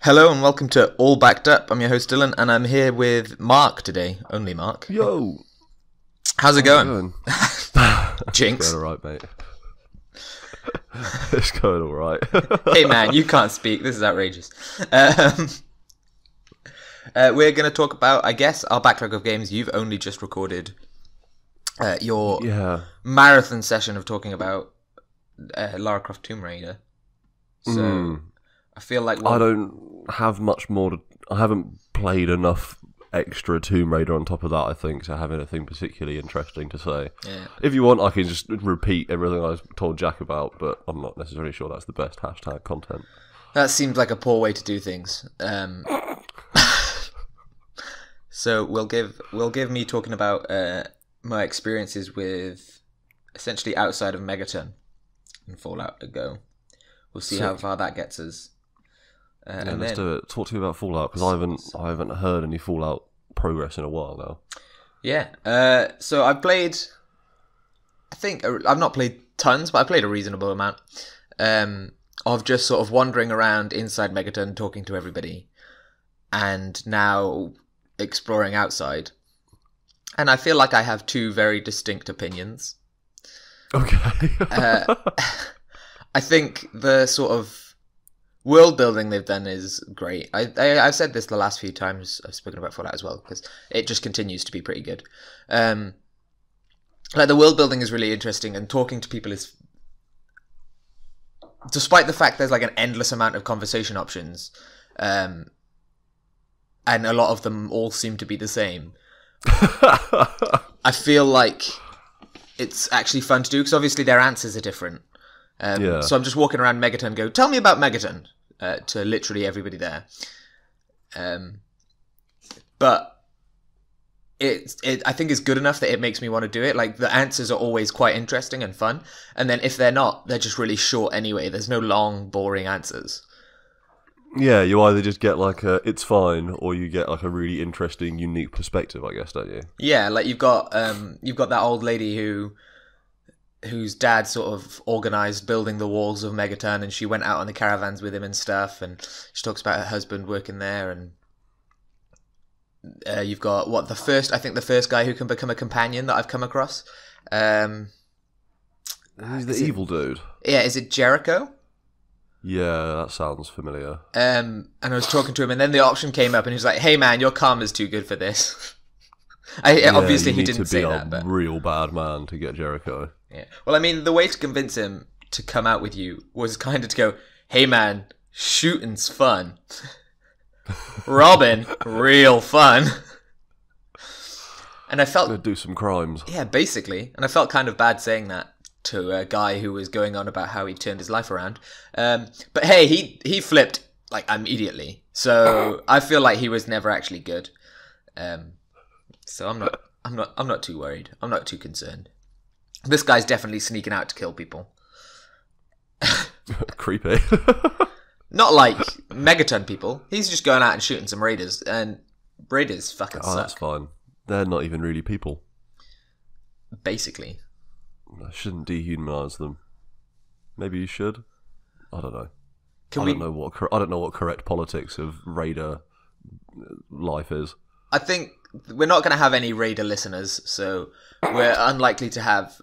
Hello and welcome to All Backed Up. I'm your host Dylan and I'm here with Mark today. Only Mark. Yo! How's it going? Jinx. It's going alright, mate. It's going alright. Hey man, you can't speak. This is outrageous. We're going to talk about, I guess, our backlog of games. You've only just recorded your marathon session of talking about Lara Croft Tomb Raider. So I feel like... I don't have much more to... I haven't played enough extra Tomb Raider on top of that, I think, to have anything particularly interesting to say. Yeah. If you want, I can just repeat everything I told Jack about, but I'm not necessarily sure that's the best hashtag content. That seems like a poor way to do things. So we'll give me talking about my experiences with essentially outside of Megaton and Fallout a go. We'll see how far that gets us. Let's do it. Talk to me about Fallout, because I haven't heard any Fallout progress in a while now. Yeah. So I've played... I think... I've not played tons, but I played a reasonable amount of just sort of wandering around inside Megaton, talking to everybody, and now exploring outside. And I feel like I have two very distinct opinions. Okay. I think the sort of world building they've done is great. I've said this the last few times I've spoken about Fallout as well, because it just continues to be pretty good. Like the world building is really interesting, and talking to people is, despite the fact there's like an endless amount of conversation options, and a lot of them all seem to be the same. I feel like it's actually fun to do, because obviously their answers are different. So I'm just walking around Megaton and go, tell me about Megaton, to literally everybody there. But I think it's good enough that it makes me want to do it. Like, the answers are always quite interesting and fun. And then if they're not, they're just really short anyway. There's no long, boring answers. Yeah, you either just get like a, it's fine, or you get like a really interesting, unique perspective, I guess, don't you? Yeah, like you've got that old lady whose dad sort of organised building the walls of Megaton, and she went out on the caravans with him and stuff, and she talks about her husband working there, and you've got the first guy who can become a companion that I've come across. He's the evil dude. Yeah, is it Jericho? Yeah, that sounds familiar. And I was talking to him, and then the option came up, and he was like, hey man, your karma's too good for this. Obviously he didn't say that, but... real bad man to get Jericho. Yeah. Well, I mean, the way to convince him to come out with you was kind of to go, hey man, shooting's fun. Robbing, real fun. And I felt... Gonna do some crimes. Yeah, basically. And I felt kind of bad saying that to a guy who was going on about how he turned his life around. But hey, he flipped like immediately. So I feel like he was never actually good. So I'm not too worried. I'm not too concerned. This guy's definitely sneaking out to kill people. Creepy. Not like Megaton people. He's just going out and shooting some raiders, and raiders fucking suck. That's fine. They're not even really people. Basically. I shouldn't dehumanise them. Maybe you should. I don't know. I don't know what correct politics of raider life is. I think we're not going to have any raider listeners, so we're unlikely to have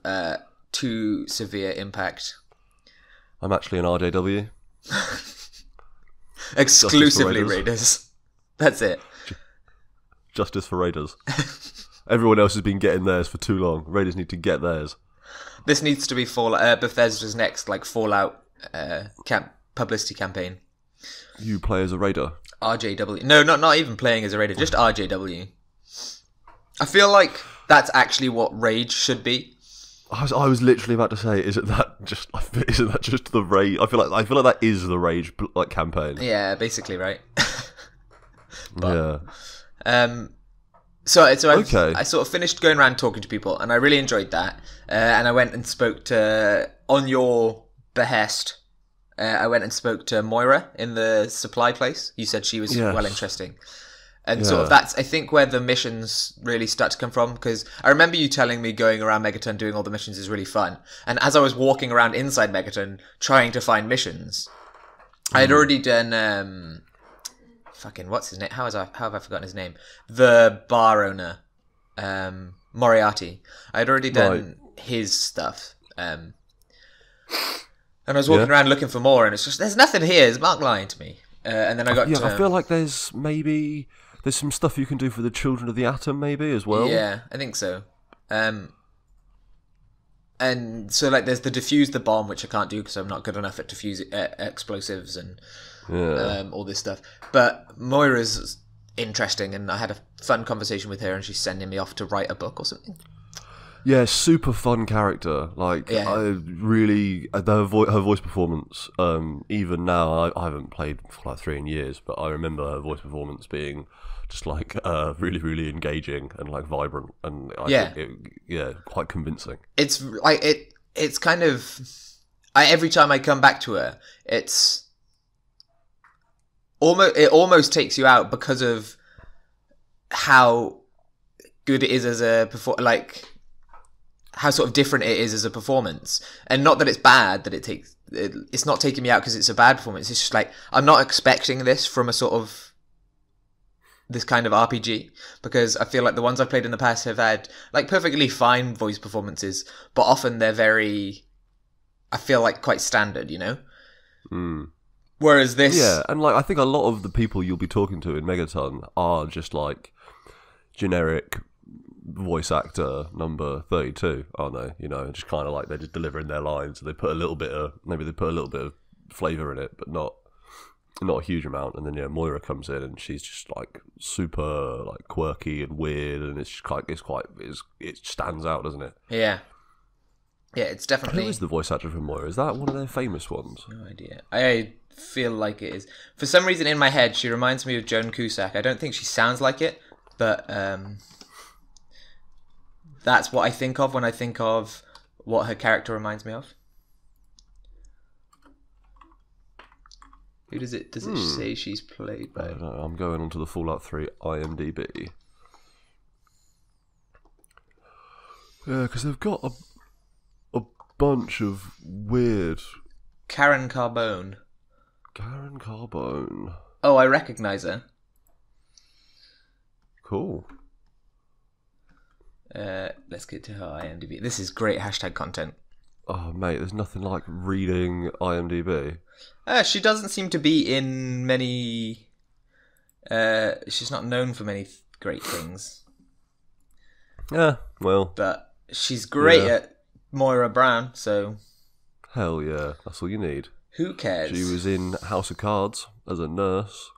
too severe impact. I'm actually an RJW. Exclusively raiders. That's it. Justice for raiders. Everyone else has been getting theirs for too long. Raiders need to get theirs. This needs to be Fallout, Bethesda's next Fallout publicity campaign. You play as a raider. RJW. No, not even playing as a raider, just RJW. I feel like that's actually what Rage should be. I was literally about to say, isn't that just the Rage? I feel like that is the Rage campaign. Yeah, basically, right? Yeah. So okay. I sort of finished going around talking to people, and I really enjoyed that. And I went and spoke to, on your behest, I went and spoke to Moira in the supply place. You said she was well interesting. And sort of that's, I think, where the missions really start to come from, because I remember you telling me going around Megaton doing all the missions is really fun. And as I was walking around inside Megaton trying to find missions, I had already done fucking what's his name? How have I forgotten his name? The bar owner, Moriarty. I had already done his stuff, and I was walking around looking for more, and it's just there's nothing here. It's Mark lying to me. And then I got. I feel like there's some stuff you can do for the Children of the Atom, maybe as well. Yeah, I think so. And so like there's the defuse the bomb, which I can't do because I'm not good enough at defuse explosives and all this stuff. But Moira's interesting, and I had a fun conversation with her, and she's sending me off to write a book or something. Yeah, super fun character. Like, I really her voice performance. Even now, I haven't played for like 3 years, but I remember her voice performance being just like really, really engaging and like vibrant, and I think quite convincing. It's like it's kind of every time I come back to her, it almost takes you out because of how good it is as a how sort of different it is as a performance. And not that it's bad that it's not taking me out because it's a bad performance. It's just like I'm not expecting this from a sort of this kind of RPG, because I feel like the ones I've played in the past have had like perfectly fine voice performances, but often they're very, I feel like, quite standard, you know? Whereas this... Yeah, and like I think a lot of the people you'll be talking to in Megaton are just like generic voice actor number 32, aren't they? You know, just kind of like they're just delivering their lines. They put a little bit of flavour in it, but not a huge amount. And then Moira comes in and she's just like super like quirky and weird, and it stands out, doesn't it? Yeah, it's definitely. Who is the voice actor for Moira? Is that one of their famous ones? No idea. I feel like it is. For some reason in my head, she reminds me of Joan Cusack. I don't think she sounds like it, but that's what I think of when I think of what her character reminds me of. Who does it say she's played by? I don't know. I'm going onto the Fallout 3 IMDb. Yeah, because they've got a bunch of weird... Karen Carbone. Oh, I recognise her. Cool. Let's get to her IMDb. This is great hashtag content. Oh, mate, there's nothing like reading IMDb. She doesn't seem to be in many... she's not known for many great things. Yeah, well... But she's great at Moira Brown, so... Hell yeah, that's all you need. Who cares? She was in House of Cards as a nurse.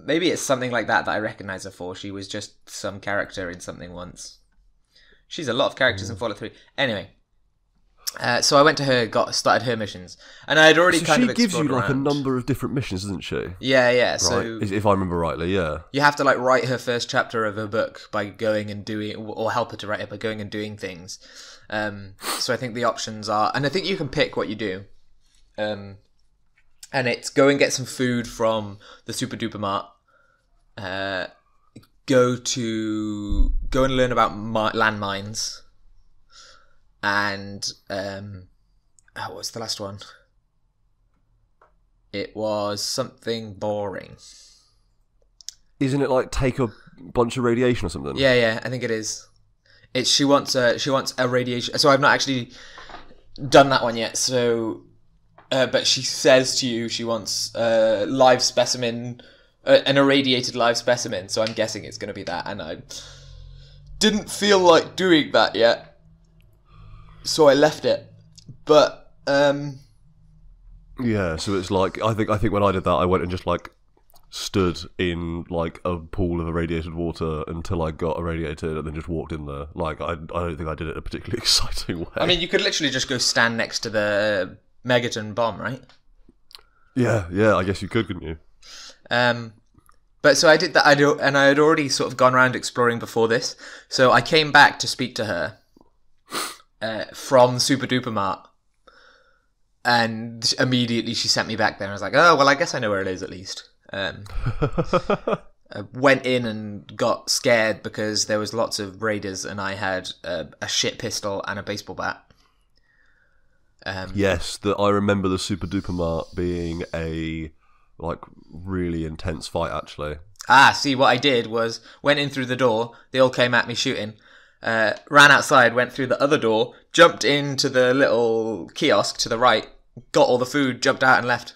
Maybe it's something like that I recognise her for. She was just some character in something once. She's a lot of characters in Fallout 3. Anyway, so I went to her, started her missions, and I had already kind of explored she gives you like around. a number of different missions, doesn't she? Yeah. Right? So if I remember rightly, yeah. You have to like write her first chapter of her book by going and doing, or help her to write it by going and doing things. So I think the options are, and I think you can pick what you do. And it's go and get some food from the Super Duper Mart. Go and learn about landmines, and what was the last one? It was something boring. Isn't it like take a bunch of radiation or something? Yeah, I think it is. She wants a radiation. So I've not actually done that one yet. So, but she says to you she wants a live specimen. An irradiated live specimen, so I'm guessing it's going to be that, and I didn't feel like doing that yet, so I left it. But yeah, so it's like I think when I did that, I went and just like stood in like a pool of irradiated water until I got irradiated, and then just walked in there. Like I don't think I did it in a particularly exciting way. I mean, you could literally just go stand next to the megaton bomb, right? Yeah, I guess you could, couldn't you? But so I did that, and I had already sort of gone around exploring before this. So I came back to speak to her from Super Duper Mart, and immediately she sent me back there. I was like, oh, well, I guess I know where it is at least. I went in and got scared because there was lots of raiders, and I had a shit pistol and a baseball bat. Yes, I remember the Super Duper Mart being a like really intense fight actually. See, what I did was went in through the door. They all came at me shooting. Ran outside, went through the other door, jumped into the little kiosk to the right, got all the food, jumped out and left.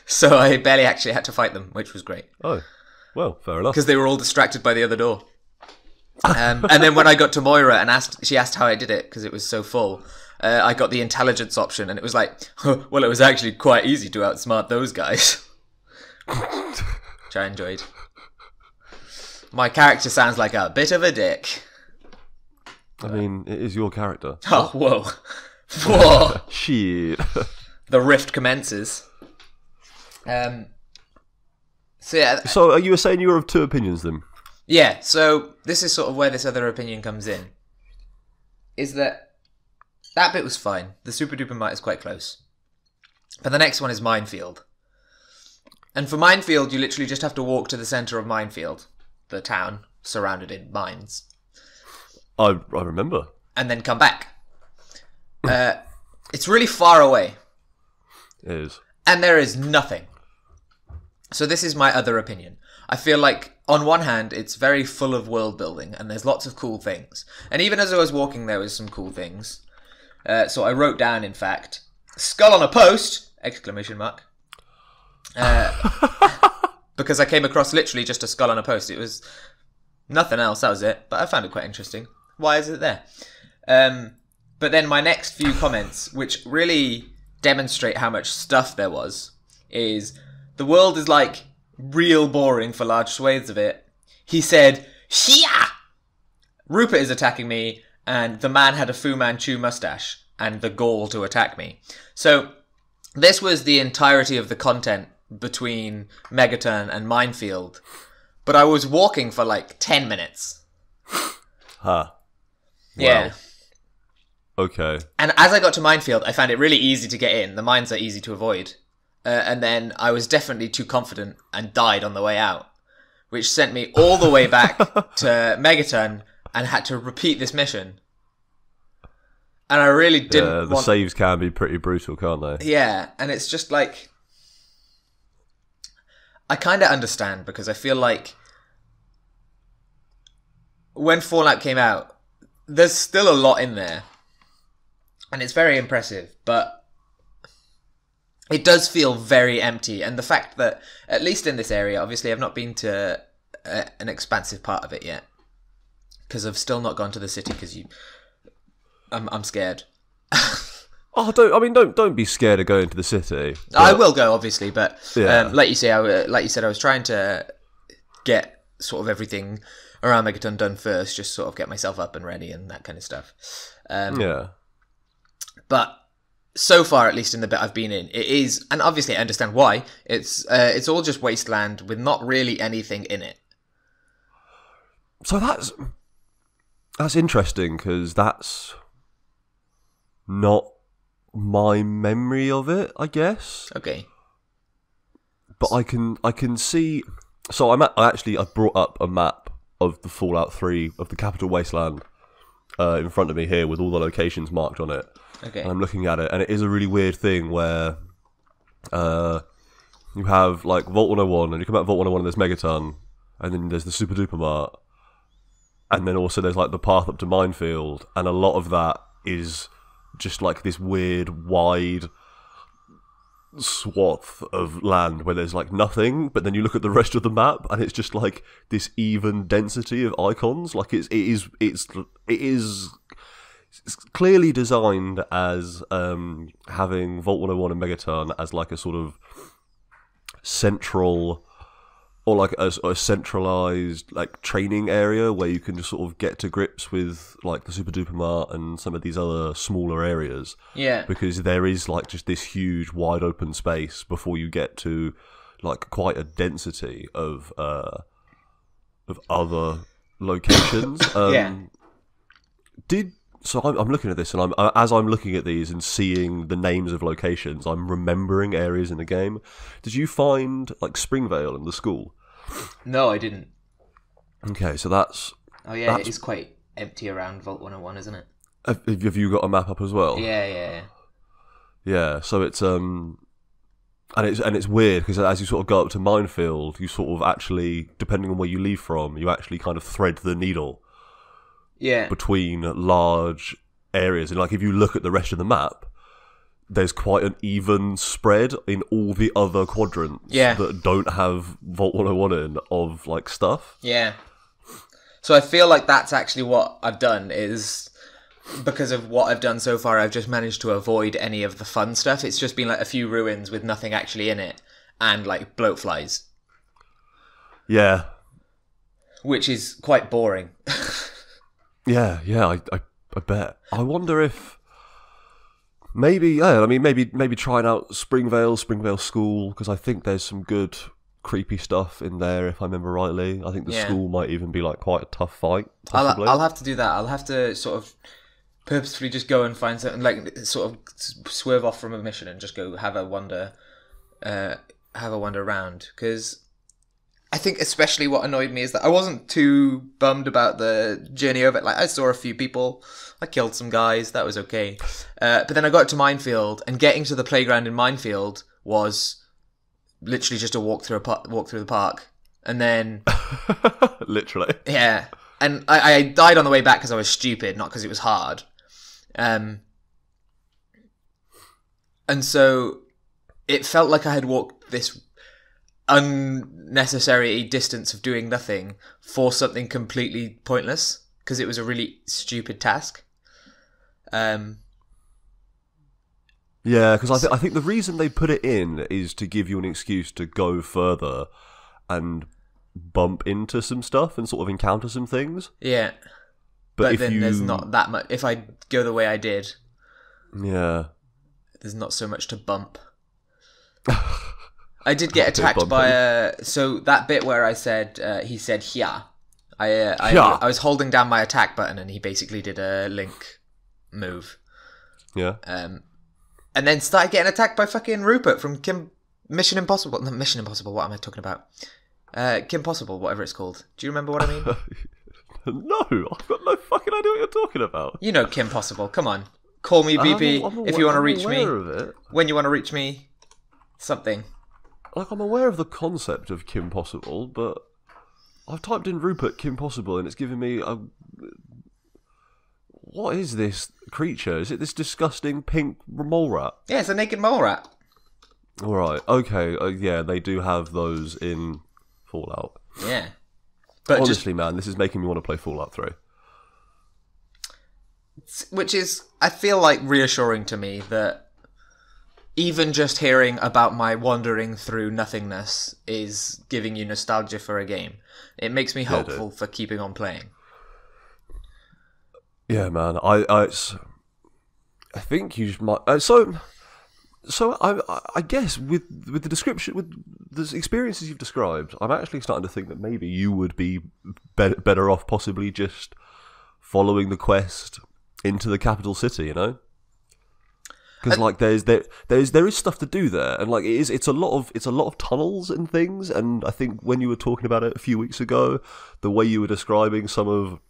So I barely actually had to fight them, which was great. Oh, well, fair enough. Because they were all distracted by the other door. And then when I got to Moira and she asked how I did it because it was so full, I got the intelligence option, and it was like, well, it was actually quite easy to outsmart those guys. Which I enjoyed. My character sounds like a bit of a dick. I mean, it is your character. Oh, whoa. Whoa. Shit. The rift commences. So you were saying you were of two opinions then? Yeah, so this is sort of where this other opinion comes in. Is that bit was fine. The super duper might is quite close. But the next one is Minefield. And for Minefield, you literally just have to walk to the centre of Minefield, the town surrounded in mines. I remember. And then come back. It's really far away. It is. And there is nothing. So this is my other opinion. I feel like, on one hand, it's very full of world building, and there's lots of cool things. And even as I was walking, there was some cool things. So I wrote down, in fact, skull on a post! Exclamation mark. Because I came across literally just a skull on a post. It was nothing else, that was it. But I found it quite interesting. Why is it there? But then my next few comments, which really demonstrate how much stuff there was, is the world is like real boring for large swathes of it. He said, "Shia!" Rupert is attacking me, and the man had a Fu Manchu mustache and the gall to attack me. So this was the entirety of the content between Megaton and Minefield. But I was walking for like 10 minutes. Huh. Yeah. Wow. Okay. And as I got to Minefield, I found it really easy to get in. The mines are easy to avoid. And then I was definitely too confident and died on the way out, which sent me all the way back to Megaton and had to repeat this mission. And I really didn't the saves can be pretty brutal, can't they? Yeah, and it's just like... I kind of understand, because I feel like when Fallout came out, there's still a lot in there. And it's very impressive, but it does feel very empty. And the fact that, at least in this area, obviously I've not been to an expansive part of it yet, because I've still not gone to the city, because I'm scared. Don't be scared of going to the city. I will go, obviously, but yeah. like you said, I was trying to get sort of everything around Megaton done first, just sort of get myself up and ready and that kind of stuff. Yeah. But so far, at least in the bit I've been in, it is, and obviously I understand why, it's all just wasteland with not really anything in it. So that's interesting, because that's not my memory of it, I guess. Okay. But I can see. So I brought up a map of the Fallout 3 of the Capital Wasteland in front of me here with all the locations marked on it. Okay. And I'm looking at it, and it is a really weird thing where you have like Vault 101, and you come out of Vault 101 and there's Megaton, and then there's the Super Duper Mart, and then also there's like the path up to Minefield, and a lot of that is just like this weird wide swath of land where there's like nothing, but then you look at the rest of the map and it's just like this even density of icons. Like it is clearly designed as having Vault 101 and Megaton as like a sort of central, or like a centralized like training area where you can just sort of get to grips with like the Super Duper Mart and some of these other smaller areas. Yeah. Because there is like just this huge wide open space before you get to like quite a density of other locations. Yeah. So I'm looking at this, and as I'm looking at these and seeing the names of locations, I'm remembering areas in the game. Did you find like Springvale in the school? No, I didn't. Okay, so that's... Oh yeah, it is quite empty around Vault 101, isn't it? Have you got a map up as well? Yeah. Yeah, so it's And it's weird because as you sort of go up to Minefield, you sort of actually, depending on where you leave from, you actually kind of thread the needle between large areas. And like if you look at the rest of the map, there's quite an even spread in all the other quadrants that don't have Vault 101 in of like stuff. Yeah. So I feel like that's actually what I've done is because of what I've done so far, I've just managed to avoid any of the fun stuff. It's just been like a few ruins with nothing actually in it and like bloatflies. Yeah. Which is quite boring. Yeah, I bet. I wonder if maybe trying out Springvale School, because I think there's some good creepy stuff in there if I remember rightly. I think the school might even be like quite a tough fight. I'll have to do that. I'll have to sort of purposefully just go and find something, like sort of swerve off from a mission and just go have a wander around. Because I think especially what annoyed me is that I wasn't too bummed about the journey over it. Like I saw a few people, I killed some guys, that was okay. But then I got to Minefield, and getting to the playground in Minefield was literally just a walk through the park, and then literally, yeah. And I died on the way back because I was stupid, not because it was hard. And so it felt like I had walked this unnecessary distance of doing nothing for something completely pointless, because it was a really stupid task. Yeah, because I think the reason they put it in is to give you an excuse to go further and bump into some stuff and sort of encounter some things. Yeah. But then there's not that much. If I go the way I did, there's not so much to bump. I did get attacked by so that bit where I said he said "Hia," I was holding down my attack button and he basically did a Link move. Yeah. And then started getting attacked by fucking Rupert from Mission Impossible. Not Mission Impossible. What am I talking about? Kim Possible, whatever it's called. Do you remember what I mean? No, I've got no fucking idea what you're talking about. You know Kim Possible. Come on. Call me BP if you want to reach me. Of it. When you want to reach me. Something. Like, I'm aware of the concept of Kim Possible, but I've typed in Rupert Kim Possible and it's giving me a... What is this creature? Is it this disgusting pink mole rat? Yeah, it's a naked mole rat. Alright, okay. Yeah, they do have those in Fallout. Yeah. But honestly, man, this is making me want to play Fallout 3. Which is, I feel like, reassuring to me that even just hearing about my wandering through nothingness is giving you nostalgia for a game. It makes me hopeful for keeping on playing. Yeah, man. I think you just might... So I guess with the description, with the experiences you've described, I'm actually starting to think that maybe you would be better off possibly just following the quest into the capital city, you know? Because like there is stuff to do there, and like it's a lot of tunnels and things. And I think when you were talking about it a few weeks ago, the way you were describing some of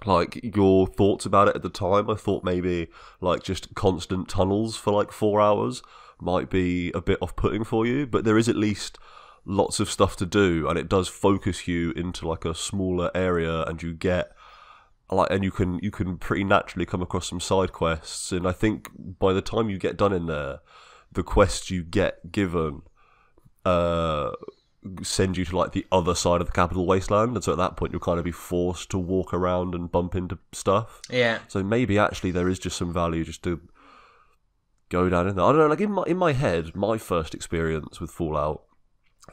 like your thoughts about it at the time, I thought maybe like just constant tunnels for like 4 hours might be a bit off-putting for you, but there is at least lots of stuff to do, and it does focus you into like a smaller area, and you get like, and you can pretty naturally come across some side quests. And I think by the time you get done in there, the quests you get given send you to like the other side of the capital wasteland, and so at that point you'll kind of be forced to walk around and bump into stuff. Yeah. So maybe actually there is just some value just to go down in there. I don't know, like in my head, my first experience with Fallout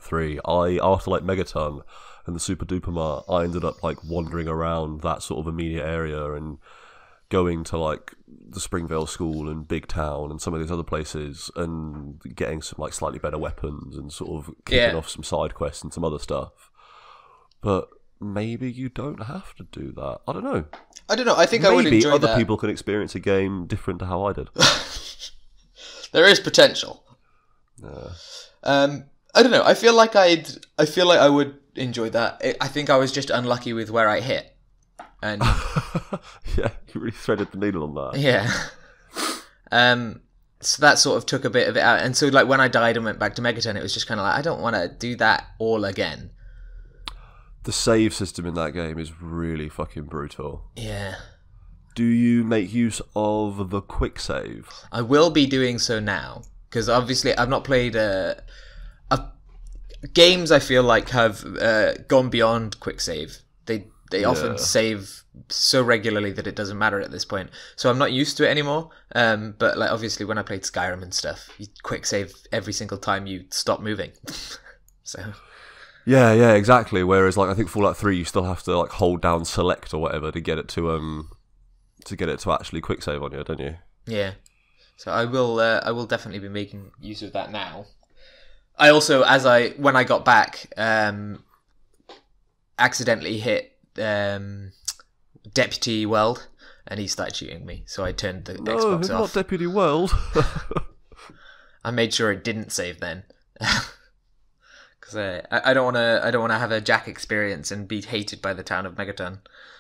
3, after like Megaton and the Super Duper Mart, I ended up like wandering around that sort of immediate area and going to like the Springvale School and Big Town and some of these other places and getting some like slightly better weapons and sort of kicking off some side quests and some other stuff. But maybe you don't have to do that. I don't know. I think maybe I would enjoy that. Maybe other people can experience a game different to how I did. There is potential. Yeah. I don't know. I feel like I would enjoy that. I think I was just unlucky with where I hit. And yeah, you really threaded the needle on that. Yeah. So that sort of took a bit of it out. And so like when I died and went back to Megaton, it was just kind of like, I don't want to do that all again. The save system in that game is really fucking brutal. Yeah. Do you make use of the quick save? I will be doing so now, because obviously I've not played games I feel like have gone beyond quick save. They often save so regularly that it doesn't matter at this point. So I'm not used to it anymore. But like obviously when I played Skyrim and stuff, you quick save every single time you stop moving. So yeah, exactly. Whereas like I think Fallout 3, you still have to like hold down select or whatever to get it to actually quick save on you, don't you? Yeah. So I will definitely be making use of that now. I also, when I got back, accidentally hit Deputy Weld, and he started shooting me. So I turned the Xbox off. No, not Deputy Weld. I made sure it didn't save then, because I don't want to have a Jack experience and be hated by the town of Megaton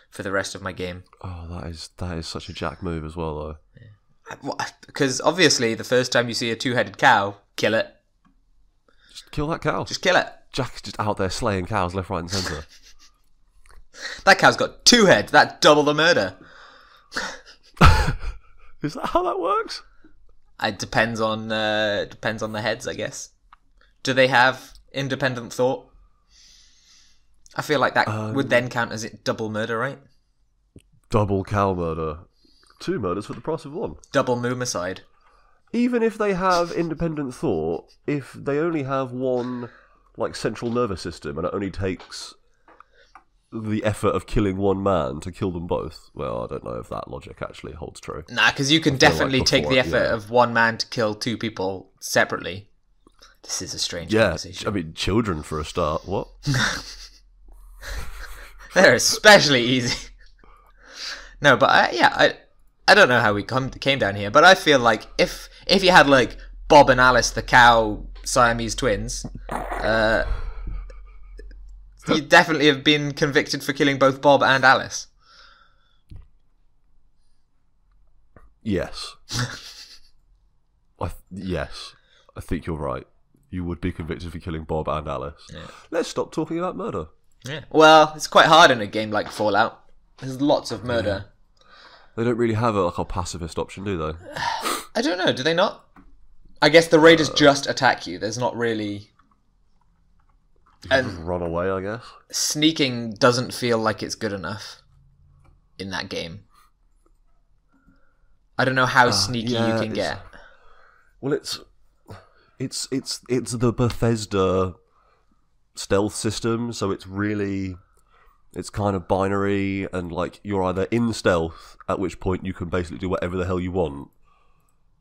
for the rest of my game. Oh, that is such a Jack move as well, though. Because obviously, the first time you see a two-headed cow, kill it. Just kill that cow. Just kill it. Jack's just out there slaying cows left, right, and centre. That cow's got 2 heads. That's double the murder. Is that how that works? It depends on the heads, I guess. Do they have independent thought? I feel like that would then count as it double murder, right? Double cow murder. 2 murders for the price of 1. Double moomicide. Even if they have independent thought, if they only have one like central nervous system and it only takes the effort of killing one man to kill them both, well, I don't know if that logic actually holds true. Nah, because you can definitely take the effort of one man to kill 2 people separately. This is a strange conversation. I mean, children for a start. What? They're especially easy. No, but I don't know how we came down here, but I feel like if you had like Bob and Alice, the cow Siamese twins, you'd definitely have been convicted for killing both Bob and Alice. Yes. Yes. I think you're right. You would be convicted for killing Bob and Alice. Yeah. Let's stop talking about murder. Yeah. Well, it's quite hard in a game like Fallout. There's lots of murder. Yeah. They don't really have a pacifist option, do they? I don't know. Do they not? I guess the raiders just attack you. There's not really... And run away, I guess. Sneaking doesn't feel like it's good enough in that game. I don't know how sneaky you can get. Well, it's the Bethesda stealth system, so it's kind of binary, and like you're either in stealth, at which point you can basically do whatever the hell you want,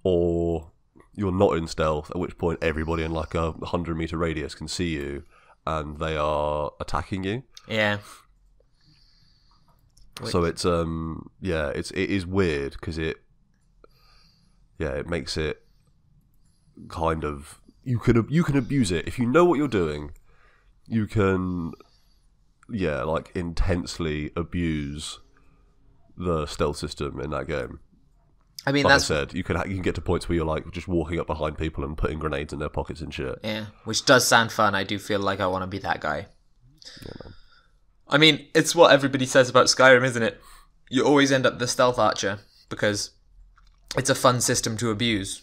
or you're not in stealth, at which point everybody in like a 100-meter radius can see you, and they are attacking you. Yeah. So it's it is weird because it makes it kind of you can abuse it if you know what you're doing. You can like intensely abuse the stealth system in that game. I mean, like I said, you can get to points where you're like just walking up behind people and putting grenades in their pockets and shit. Yeah, which does sound fun. I do feel like I want to be that guy. Yeah, man. I mean, it's what everybody says about Skyrim, isn't it? You always end up the stealth archer because it's a fun system to abuse.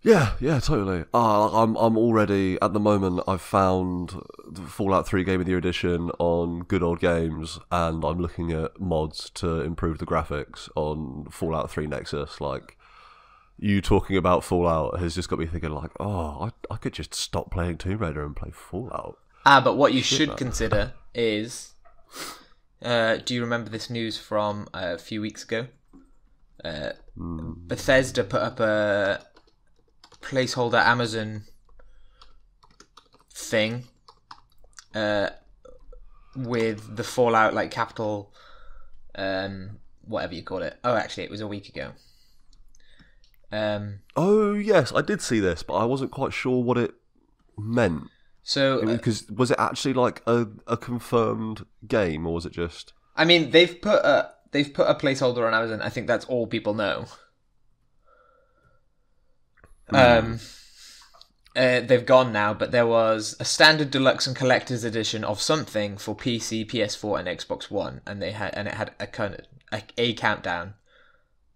Yeah, totally. I'm already, at the moment, I've found the Fallout 3 Game of the Year edition on Good Old Games, and I'm looking at mods to improve the graphics on Fallout 3 Nexus. Like, you talking about Fallout has just got me thinking, like, I could just stop playing Tomb Raider and play Fallout. But what you should consider is, do you remember this news from a few weeks ago? Bethesda put up a placeholder Amazon thing with the Fallout like capital whatever you call it. Oh, actually, it was a week ago. Oh yes, I did see this, but I wasn't quite sure what it meant. So because was it actually like a confirmed game, or was it just? I mean, they've put a placeholder on Amazon. I think that's all people know. They've gone now, but there was a standard deluxe and collector's edition of something for PC, PS4, and Xbox One, and it had a kind of a countdown.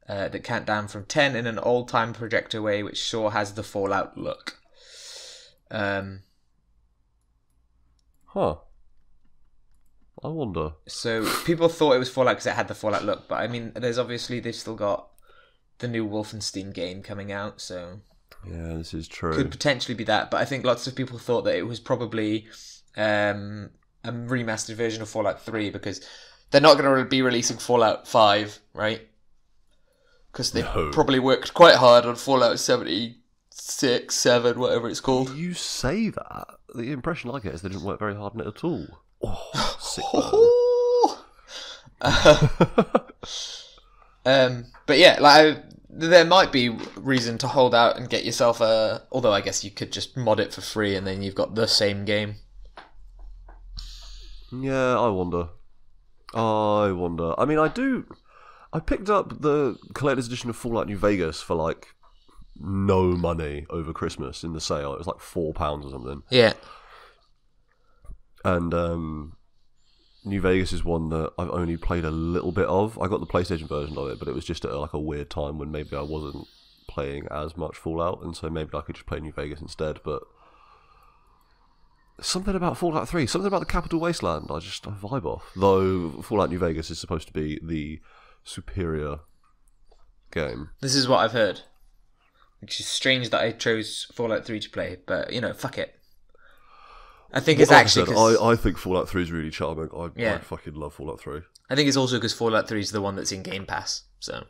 That count down from 10 in an old-time projector way, which sure has the Fallout look. Huh. I wonder. So people thought it was Fallout because it had the Fallout look, but I mean, they've still got the new Wolfenstein game coming out, so yeah, this is true. Could potentially be that, but I think lots of people thought that it was probably a remastered version of Fallout 3 because they're not going to be releasing Fallout 5, right? Because they probably worked quite hard on Fallout 76, 7, whatever it's called. You say that. The impression I get is they didn't work very hard on it at all. Oh, sick but yeah, there might be reason to hold out and get yourself a... Although I guess you could just mod it for free and then you've got the same game. Yeah, I wonder. I mean, I picked up the collector's edition of Fallout New Vegas for like no money over Christmas in the sale. It was like £4 or something. Yeah. And New Vegas is one that I've only played a little bit of. I got the PlayStation version of it, but it was just at like a weird time when maybe I wasn't playing as much Fallout, and so maybe I could just play New Vegas instead. But something about Fallout 3, something about the capital wasteland, I vibe off. Though Fallout New Vegas is supposed to be the superior game. This is what I've heard. Which is strange that I chose Fallout 3 to play, but, you know, fuck it. I think it's actually... I think Fallout 3 is really charming. I fucking love Fallout 3. I think it's also because Fallout 3 is the one that's in Game Pass, so...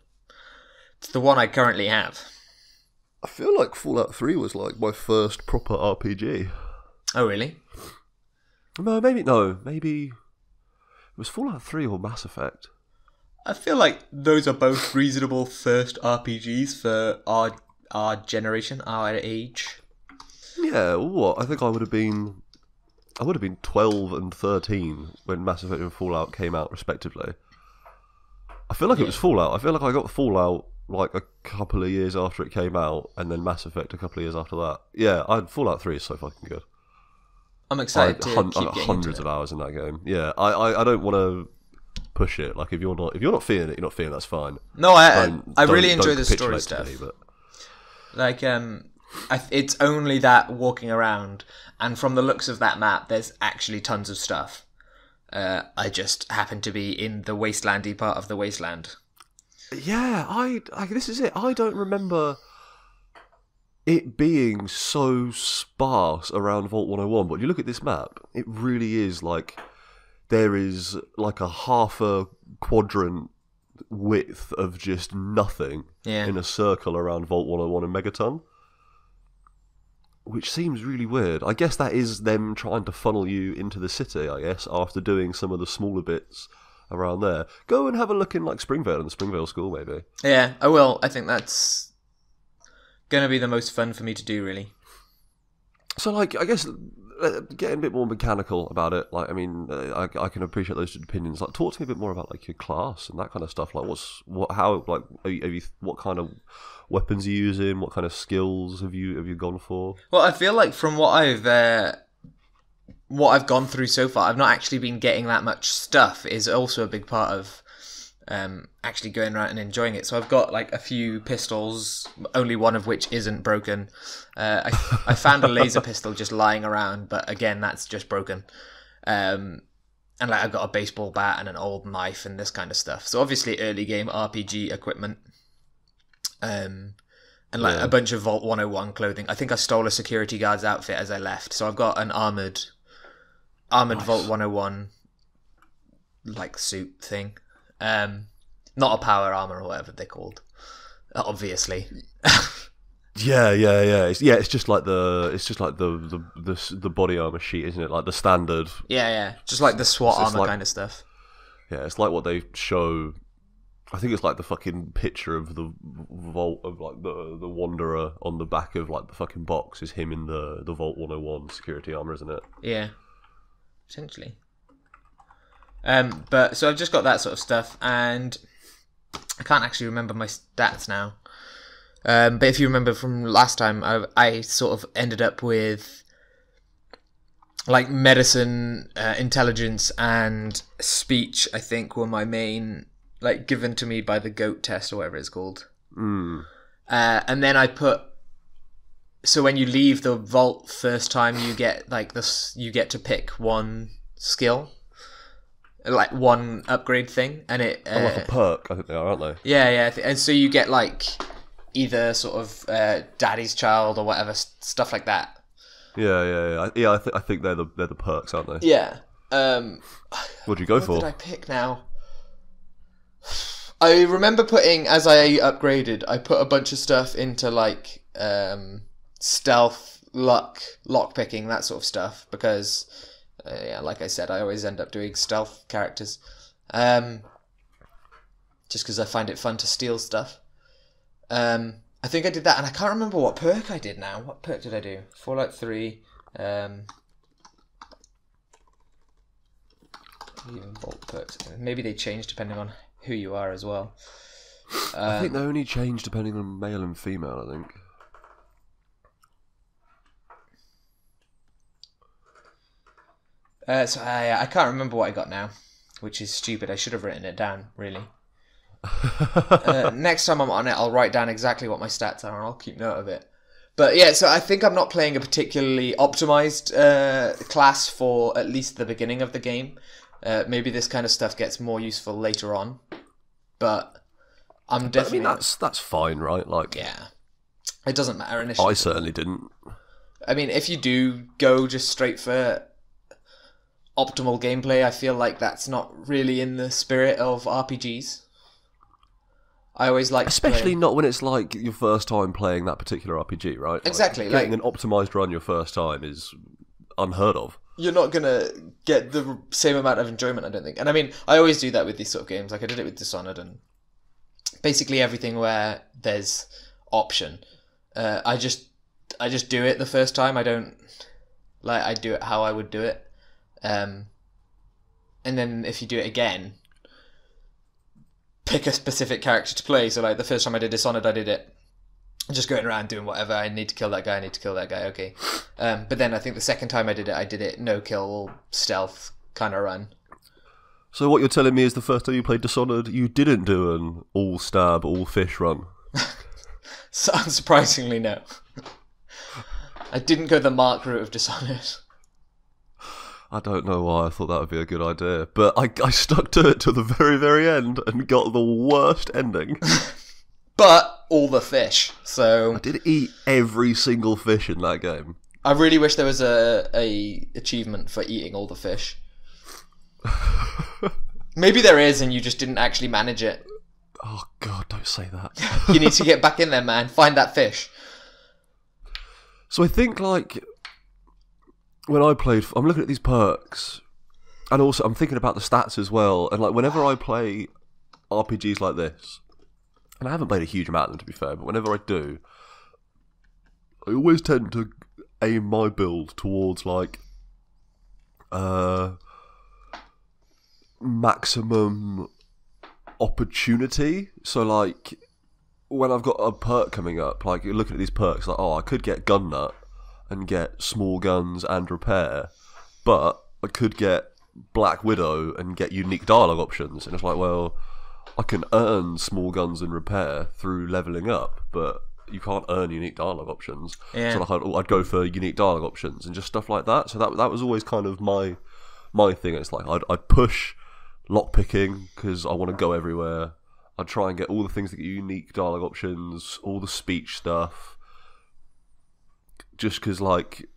It's the one I currently have. I feel like Fallout 3 was like my first proper RPG. Oh, really? Maybe it was Fallout 3 or Mass Effect. I feel like those are both reasonable first RPGs for our generation, our age. Yeah, what? I think I would have been 12 and 13 when Mass Effect and Fallout came out, respectively. I feel like it was Fallout. I feel like I got Fallout like a couple of years after it came out, and then Mass Effect a couple of years after that. Yeah, Fallout 3 is so fucking good. I'm excited to keep getting hundreds of hours in that game. Yeah, I don't want to push it. Like if you're not feeling it, you're not feeling. That's fine. No, I really enjoy the story stuff. But... Like it's only that walking around, and from the looks of that map, there's actually tons of stuff. I just happen to be in the wastelandy part of the wasteland. Yeah, I this is it. I don't remember it being so sparse around Vault 101, but you look at this map, it really is like there is like a half a quadrant width of just nothing in a circle around Vault 101 and Megaton, which seems really weird. I guess that is them trying to funnel you into the city, I guess, after doing some of the smaller bits around there. Go and have a look in like Springvale and the Springvale School, maybe. Yeah, I will. I think that's going to be the most fun for me to do, really. So, like, I guess getting a bit more mechanical about it. Like, I mean, I can appreciate those opinions. Like, talk to me a bit more about like your class and that kind of stuff. Like, what kind of weapons are you using? What kind of skills have you gone for? Well, I feel like from what I've gone through so far, I've not actually been getting that much stuff. Is also a big part of actually going around and enjoying it. So I've got like a few pistols, only one of which isn't broken. I found a laser pistol just lying around, but again, that's just broken. And like I've got a baseball bat and an old knife and this kind of stuff. So obviously early game RPG equipment. And like a bunch of Vault 101 clothing. I think I stole a security guard's outfit as I left. So I've got an armored nice. Vault 101 like suit thing. Not a power armor or whatever they're called. Obviously. Yeah. It's just like the body armor sheet, isn't it? Like the standard. Yeah. Just like the SWAT armor kind of stuff. Yeah, it's like what they show. I think it's like the fucking picture of the vault of like the Wanderer on the back of like the fucking box is him in the Vault 101 security armor, isn't it? Yeah, essentially. But so I've just got that sort of stuff, and I can't actually remember my stats now. But if you remember from last time, I sort of ended up with like medicine, intelligence, and speech. I think were my main, like, given to me by the goat test or whatever it's called. And then I put. So when you leave the vault first time, you get like this. You get to pick one skill, like one upgrade thing, and it. Like a perk, I think they are, aren't they? Yeah. And so you get like either sort of daddy's child or whatever stuff like that. Yeah. I think they're the perks, aren't they? Yeah. What do you go for? What did I pick now? I remember putting, as I upgraded, I put a bunch of stuff into like stealth, luck, lockpicking, that sort of stuff, because like I said, I always end up doing stealth characters, just because I find it fun to steal stuff. I think I did that, and I can't remember what perk I did now. What perk did I do? Fallout 3. Even vault perks. Maybe they change depending on who you are as well. I think they only change depending on male and female, I think. So I can't remember what I got now, which is stupid. I should have written it down, really. Next time I'm on it, I'll write down exactly what my stats are and I'll keep note of it. But yeah, so I think I'm not playing a particularly optimized class for at least the beginning of the game. Maybe this kind of stuff gets more useful later on. But I'm definitely... I mean, that's fine, right? Like, yeah. It doesn't matter initially. I certainly didn't. I mean, if you do go just straight for optimal gameplay, I feel like that's not really in the spirit of RPGs. I always like, especially not when it's like your first time playing that particular RPG, right? Exactly. Like, getting an optimized run your first time is unheard of. You're not gonna get the same amount of enjoyment, I don't think. And I mean, I always do that with these sort of games. Like I did it with Dishonored and basically everything where there's option. I just do it the first time. I don't like. I do it how I would do it. And then if you do it again, pick a specific character to play. So like the first time I did Dishonored, I did it just going around doing whatever. I need to kill that guy, I need to kill that guy, okay. But then I think the second time I did it no kill, stealth kind of run. So what you're telling me is the first time you played Dishonored, you didn't do an all stab, all fish run? So unsurprisingly, no. I didn't go the Mark route of Dishonored. I don't know why I thought that would be a good idea, but I stuck to it till the very, very end and got the worst ending. But all the fish, so... I did eat every single fish in that game. I really wish there was a achievement for eating all the fish. Maybe there is and you just didn't actually manage it. Oh god, don't say that. You need to get back in there, man. Find that fish. So I think, like... when I played, I'm looking at these perks, and also I'm thinking about the stats as well. And like whenever I play RPGs like this, and I haven't played a huge amount of them to be fair, but whenever I do, I always tend to aim my build towards like maximum opportunity. So like when I've got a perk coming up, like you're looking at these perks, like I could get Gun Nut and get small guns and repair, but I could get Black Widow and get unique dialogue options. And it's like, well, I can earn small guns and repair through leveling up, but you can't earn unique dialogue options. Yeah. So like I'd go for unique dialogue options and just stuff like that. So that was always kind of my thing. It's like I'd push lockpicking because I want to go everywhere. I'd try and get all the things that get unique dialogue options, all the speech stuff. Just because, like,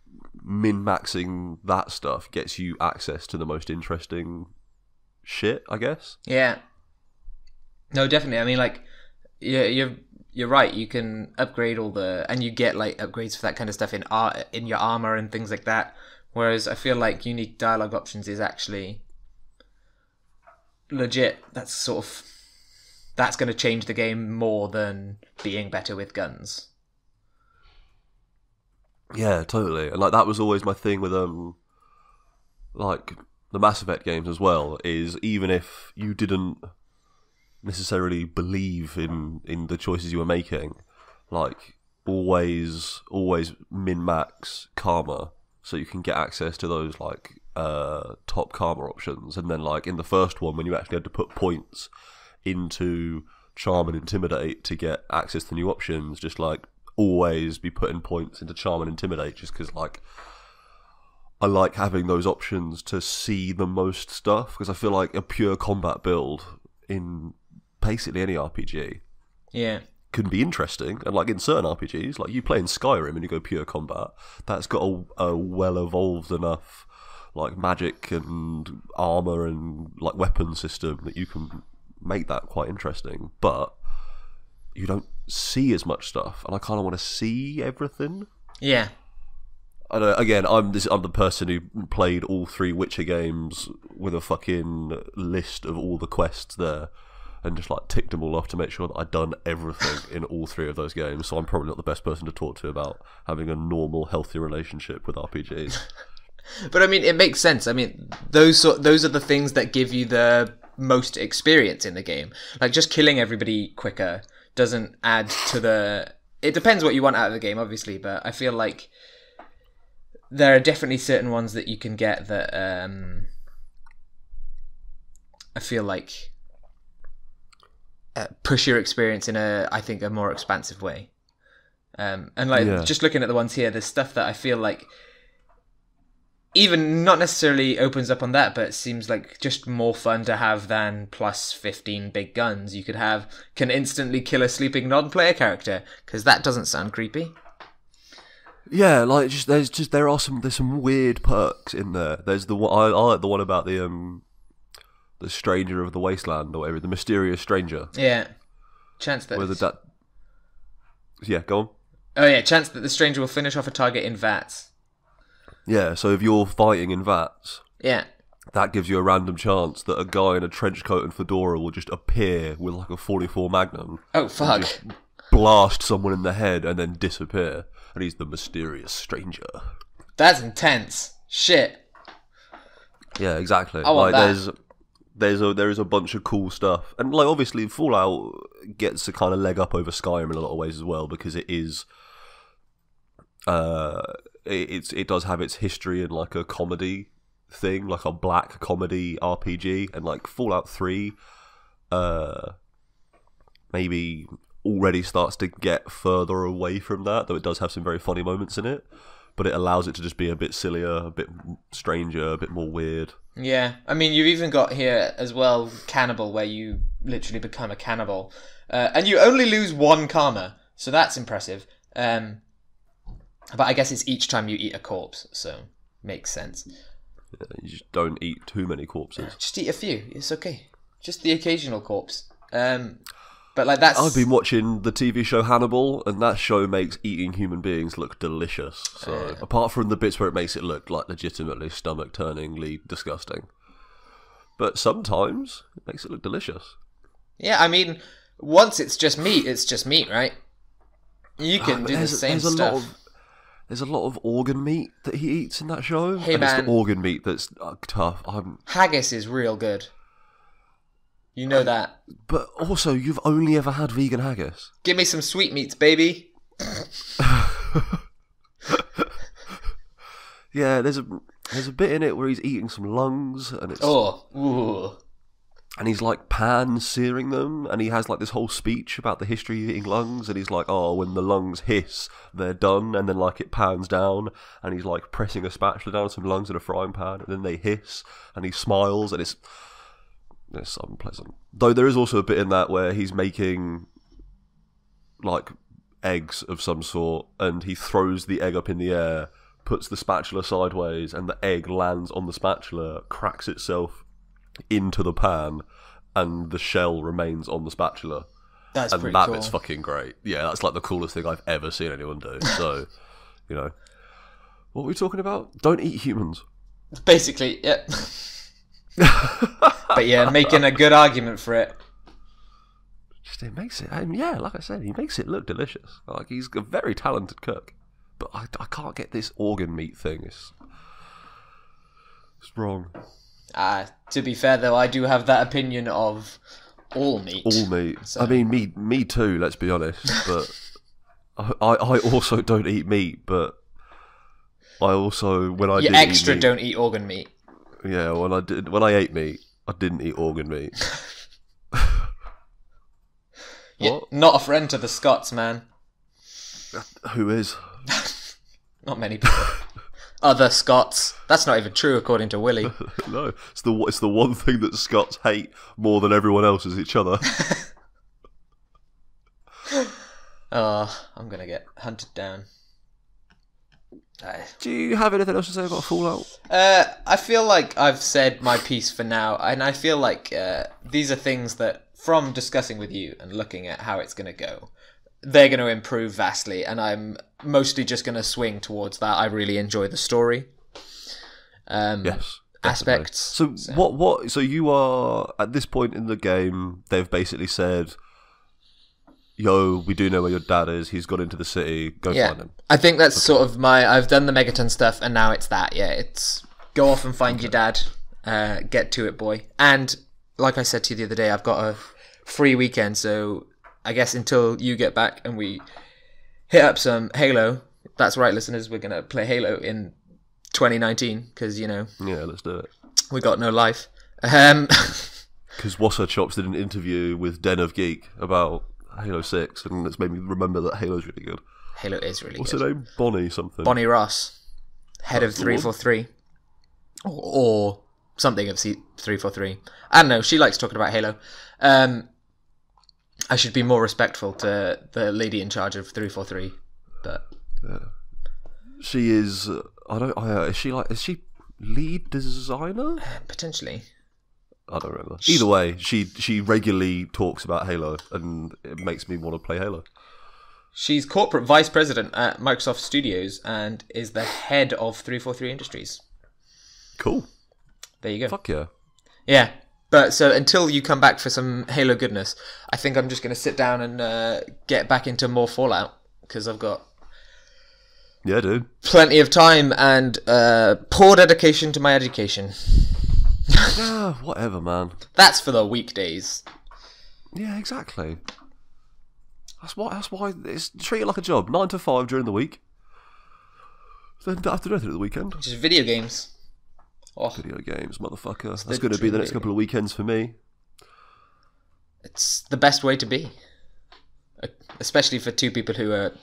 min-maxing that stuff gets you access to the most interesting shit, I guess. Yeah. No, definitely. I mean, like, you're right. You can upgrade all the... and you get, like, upgrades for that kind of stuff in your armor and things like that. Whereas I feel like unique dialogue options is actually legit. That's sort of... that's going to change the game more than being better with guns. Yeah, totally. And like that was always my thing with like the Mass Effect games as well, is even if you didn't necessarily believe in the choices you were making, like always min-max karma, so you can get access to those like top karma options. And then like in the first one, when you actually had to put points into Charm and Intimidate to get access to new options, just like always be putting points into Charm and Intimidate, just because like I like having those options to see the most stuff, because I feel like a pure combat build in basically any RPG can be interesting. And like in certain RPGs, like you play in Skyrim and you go pure combat, that's got a well evolved enough like magic and armor and like weapon system that you can make that quite interesting. But you don't see as much stuff, and I kind of want to see everything. Yeah. I know, again, I'm the person who played all 3 Witcher games with a fucking list of all the quests there, and just like ticked them all off to make sure that I'd done everything in all 3 of those games. So I'm probably not the best person to talk to about having a normal, healthy relationship with RPGs. But I mean, it makes sense. I mean, those are the things that give you the most experience in the game. Like just killing everybody quicker doesn't add to the... It depends what you want out of the game, obviously, but I feel like there are definitely certain ones that you can get that I feel like push your experience in I think a more expansive way. And like just looking at the ones here, there's stuff that I feel like even not necessarily opens up on that, but it seems like just more fun to have than plus 15 big guns. You could have can instantly kill a sleeping non-player character, because that doesn't sound creepy. Yeah, like there's some weird perks in there. There's the one I like the one about the stranger of the wasteland or whatever, the mysterious stranger. Yeah, chance that. Yeah, go on. Oh yeah, chance that the stranger will finish off a target in VATS. Yeah, so if you're fighting in VATS, that gives you a random chance that a guy in a trench coat and fedora will just appear with like a 44 Magnum. Oh fuck! Just blast someone in the head and then disappear. And he's the mysterious stranger. That's intense. Shit. Yeah, exactly. I want that. There is a bunch of cool stuff, and like obviously Fallout gets a kind of leg up over Skyrim in a lot of ways as well, because it is, it does have its history in like a comedy thing, like a black comedy RPG, and like Fallout 3, maybe already starts to get further away from that, though it does have some very funny moments in it, but it allows it to just be a bit sillier, a bit stranger, a bit more weird. Yeah, I mean, you've even got here as well Cannibal, where you literally become a cannibal, and you only lose 1 karma, so that's impressive. But I guess it's each time you eat a corpse, so makes sense. Yeah, you just don't eat too many corpses. Just eat a few, it's okay. Just the occasional corpse. But like that's... I've been watching the TV show Hannibal, and that show makes eating human beings look delicious. So apart from the bits where it makes it look like legitimately stomach-turningly disgusting, but sometimes it makes it look delicious. Yeah, I mean, once it's just meat, right? You can do the same stuff. There's a lot of organ meat that he eats in that show. Hey, and man. It's the organ meat that's tough. Haggis is real good. You know that. But also, you've only ever had vegan haggis. Give me some sweetmeats, baby. Yeah, there's a bit in it where he's eating some lungs, and it's and he's like pan-searing them, and he has like this whole speech about the history of eating lungs, and he's like, oh, when the lungs hiss, they're done, and then like it pans down, and he's like pressing a spatula down some lungs in a frying pan, and then they hiss, and he smiles, and it's unpleasant. Though there is also a bit in that where he's making like eggs of some sort, and he throws the egg up in the air, puts the spatula sideways, and the egg lands on the spatula, cracks itself into the pan, and the shell remains on the spatula. That's pretty cool. And that bit's fucking great. Yeah, that's like the coolest thing I've ever seen anyone do. So, you know, what were we talking about? Don't eat humans. Basically, yeah. But yeah, making a good argument for it. Just it makes it, yeah, like I said, he makes it look delicious. Like he's a very talented cook. But I can't get this organ meat thing. It's wrong. To be fair though, I do have that opinion of all meat. All meat. So. I mean, me too. Let's be honest. But I also don't eat meat, but I also when I you did extra eat meat, don't eat organ meat. Yeah, when I ate meat, I didn't eat organ meat. What? Not a friend to the Scots, man. Who is? Not many people. Other Scots. That's not even true, according to Willie. No, it's the one thing that Scots hate more than everyone else is each other. Oh, I'm gonna get hunted down. Do you have anything else to say about Fallout? I feel like I've said my piece for now, and I feel like these are things that, from discussing with you and looking at how it's going to go, they're going to improve vastly, and I'm mostly just going to swing towards that. I really enjoy the story. Yes. Aspects. So what? So you are at this point in the game. They've basically said, "Yo, we do know where your dad is. He's gone into the city. Go find him." I think that's sort of I've done the Megaton stuff, and now it's that. Yeah, it's go off and find your dad. Get to it, boy. And like I said to you the other day, I've got a free weekend, so I guess until you get back and we hit up some Halo. That's right, listeners. We're gonna play Halo in 2019 because Yeah, let's do it. We got no life. Because What's Her Chops did an interview with Den of Geek about Halo 6, and it's made me remember that Halo's really good. Halo is really What's good. her name? Bonnie something. Bonnie Ross, head of 343. Or something of 343. I don't know, she likes talking about Halo. I should be more respectful to the lady in charge of 343, but... Yeah. She is... is she lead designer? Potentially. I don't remember. Either way, she regularly talks about Halo, and it makes me want to play Halo. She's corporate vice president at Microsoft Studios and is the head of 343 Industries. Cool. There you go. Fuck yeah. Yeah. But so until you come back for some Halo goodness, I think I'm just going to sit down and get back into more Fallout, because I've got... Yeah, dude. Plenty of time and poor dedication to my education. Yeah, whatever, man. That's for the weekdays. Yeah, exactly. That's why it's treat it like a job. 9 to 5 during the week. Then don't have to do anything at the weekend. Just video games. Oh, video games, motherfucker. That's going to be the next couple of weekends for me. It's the best way to be. Especially for two people who are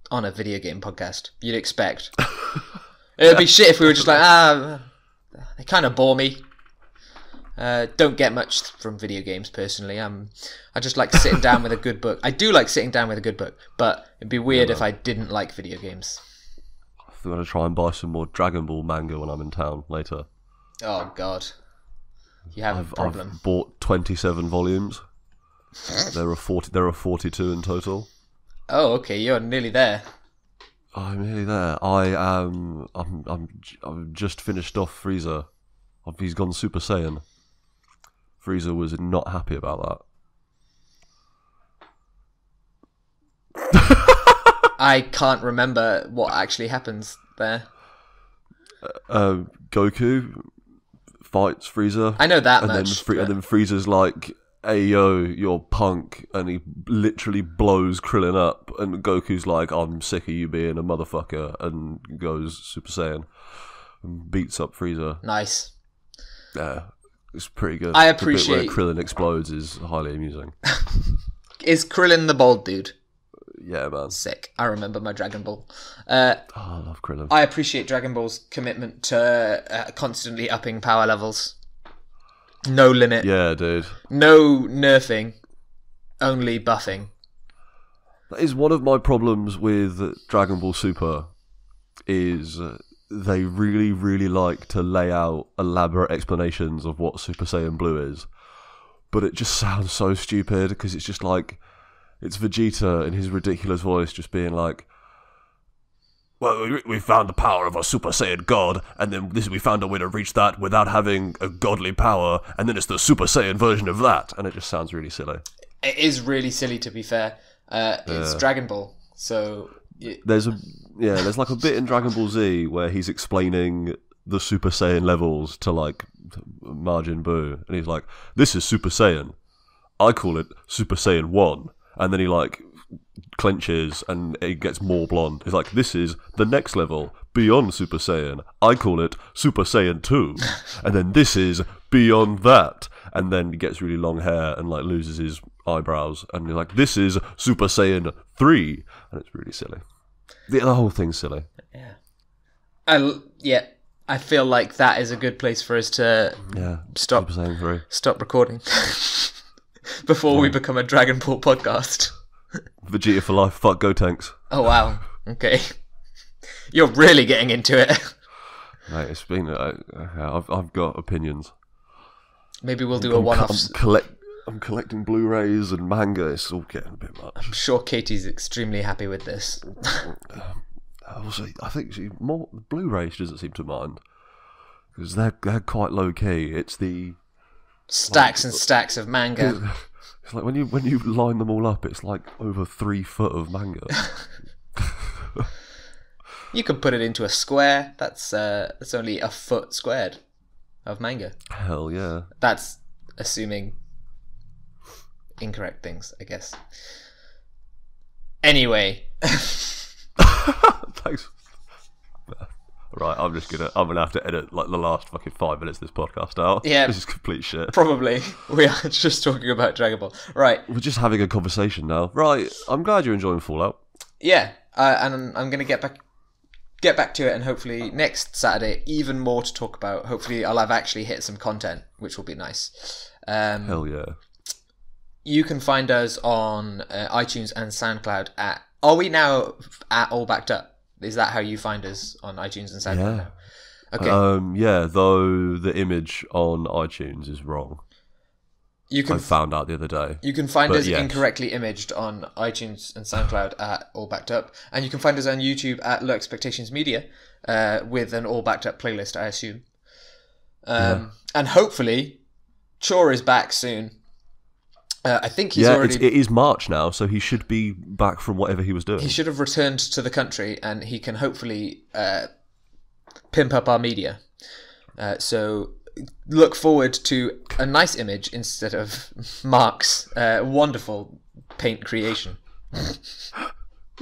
on a video game podcast. You'd expect. It would be shit if we were just like, they kind of bore me. Don't get much from video games personally. I just like sitting down with a good book. I do like sitting down with a good book, but it'd be weird if I didn't like video games. I'm going to try and buy some more Dragon Ball manga when I'm in town later. Oh god, you have a problem. I've bought 27 volumes. There are 42 in total. Oh, okay, you're nearly there. I'm nearly there. I've just finished off Frieza. He's gone Super Saiyan. Frieza was not happy about that. I can't remember what actually happens there. Goku fights Frieza. I know that and much. And then Frieza's like, "Hey yo, you're punk," and he literally blows Krillin up. And Goku's like, "I'm sick of you being a motherfucker," and goes Super Saiyan and beats up Frieza. Nice. Yeah, it's pretty good. I appreciate... The bit where Krillin explodes is highly amusing. Is Krillin the bald dude? Yeah, man. Sick. I remember my Dragon Ball. I love Krillin. I appreciate Dragon Ball's commitment to constantly upping power levels. No limit. Yeah, dude. No nerfing. Only buffing. That is one of my problems with Dragon Ball Super, is they really, really like to lay out elaborate explanations of what Super Saiyan Blue is. But it just sounds so stupid, because it's just like... It's Vegeta in his ridiculous voice just being like, "Well, we found the power of a Super Saiyan God, and then we found a way to reach that without having a godly power, and then it's the Super Saiyan version of that." And it just sounds really silly. It is really silly, to be fair. It's Dragon Ball, so... There's like a bit in Dragon Ball Z where he's explaining the Super Saiyan levels to like Majin Buu, and he's like, "This is Super Saiyan. I call it Super Saiyan 1. And then he like clenches and it gets more blonde. It's like, this is the next level, beyond Super Saiyan. I call it Super Saiyan 2. And then this is beyond that. And then he gets really long hair and like loses his eyebrows. And you're like, this is Super Saiyan 3. And it's really silly. The whole thing's silly. Yeah. I feel like that is a good place for us to stop recording before we become a Dragon Ball podcast. Vegeta for life. Fuck Gotenks. Oh wow. Okay. You're really getting into it. Mate, it's been. I've got opinions. Maybe we'll do a one-off. I'm collecting Blu-rays and manga. It's all getting a bit much. I'm sure Katie's extremely happy with this. Also, I think more Blu-rays she doesn't seem to mind because they're quite low key. It's the stacks and stacks of manga. It's like when you line them all up, it's like over 3 foot of manga. You can put it into a square. That's only a foot squared of manga. Hell yeah. That's assuming incorrect things, I guess. Anyway. Thanks. Right, I'm gonna have to edit like the last fucking 5 minutes of this podcast out. Yeah, this is complete shit. Probably. We are just talking about Dragon Ball. Right. We're just having a conversation now. Right. I'm glad you're enjoying Fallout. Yeah, and I'm gonna get back to it, and hopefully next Saturday even more to talk about. Hopefully I'll have actually hit some content, which will be nice. Hell yeah. You can find us on iTunes and SoundCloud at... Are we now at All Backed Up? Is that how you find us on iTunes and SoundCloud now? Okay. Yeah, though the image on iTunes is wrong. I found out the other day. You can find us incorrectly imaged on iTunes and SoundCloud at All Backed Up. And you can find us on YouTube at Low Expectations Media with an All Backed Up playlist, I assume. And hopefully, Chor is back soon. I think he's already... it is March now, so he should be back from whatever he was doing. He should have returned to the country, and he can hopefully pimp up our media. So look forward to a nice image instead of Mark's wonderful paint creation. It's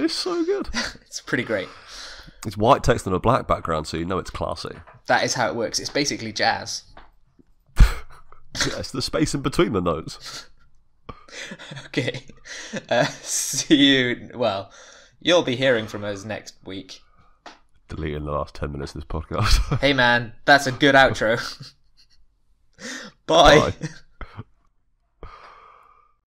so good. It's pretty great. It's white text on a black background, so you know it's classy. That is how it works. It's basically jazz. It's the space in between the notes. Okay. See you. Well, you'll be hearing from us next week. Deleting the last 10 minutes of this podcast. Hey man, that's a good outro. Bye. Bye.